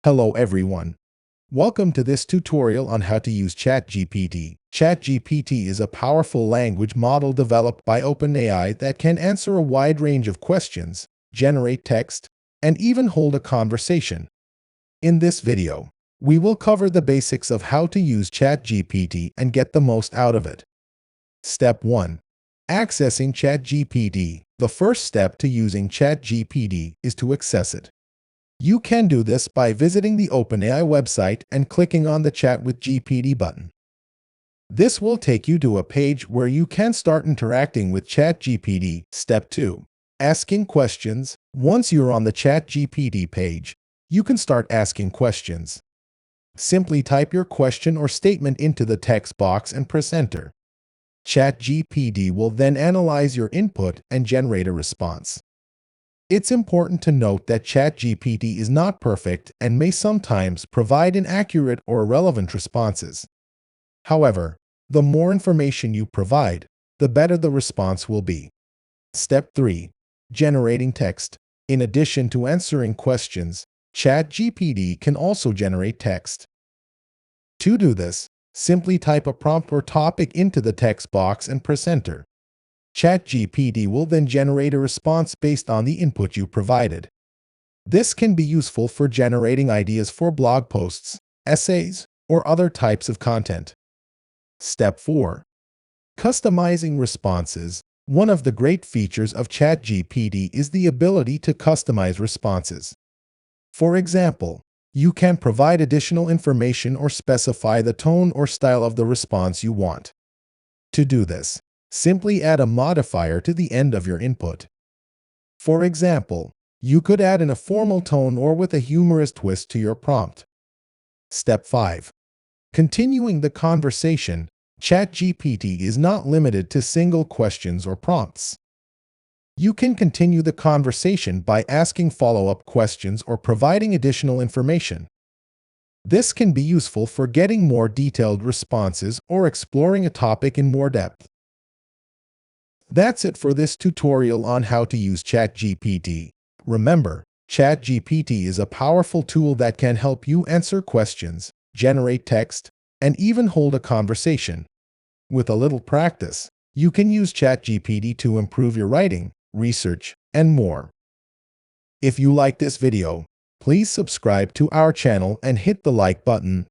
Hello everyone. Welcome to this tutorial on how to use ChatGPT. ChatGPT is a powerful language model developed by OpenAI that can answer a wide range of questions, generate text, and even hold a conversation. In this video, we will cover the basics of how to use ChatGPT and get the most out of it. Step 1. Accessing ChatGPT. The first step to using ChatGPT is to access it. You can do this by visiting the OpenAI website and clicking on the Chat with GPT button. This will take you to a page where you can start interacting with ChatGPT. Step 2. Asking questions. Once you're on the ChatGPT page, you can start asking questions. Simply type your question or statement into the text box and press Enter. ChatGPT will then analyze your input and generate a response. It's important to note that ChatGPT is not perfect and may sometimes provide inaccurate or irrelevant responses. However, the more information you provide, the better the response will be. Step 3. Generating text. In addition to answering questions, ChatGPT can also generate text. To do this, simply type a prompt or topic into the text box and press Enter. ChatGPT will then generate a response based on the input you provided. This can be useful for generating ideas for blog posts, essays, or other types of content. Step 4. Customizing responses. One of the great features of ChatGPT is the ability to customize responses. For example, you can provide additional information or specify the tone or style of the response you want. To do this, simply add a modifier to the end of your input. For example, you could add in a formal tone or with a humorous twist to your prompt. Step 5. Continuing the conversation. ChatGPT is not limited to single questions or prompts. You can continue the conversation by asking follow-up questions or providing additional information. This can be useful for getting more detailed responses or exploring a topic in more depth. That's it for this tutorial on how to use ChatGPT. Remember, ChatGPT is a powerful tool that can help you answer questions, generate text, and even hold a conversation. With a little practice, you can use ChatGPT to improve your writing, research, and more. If you like this video, please subscribe to our channel and hit the like button.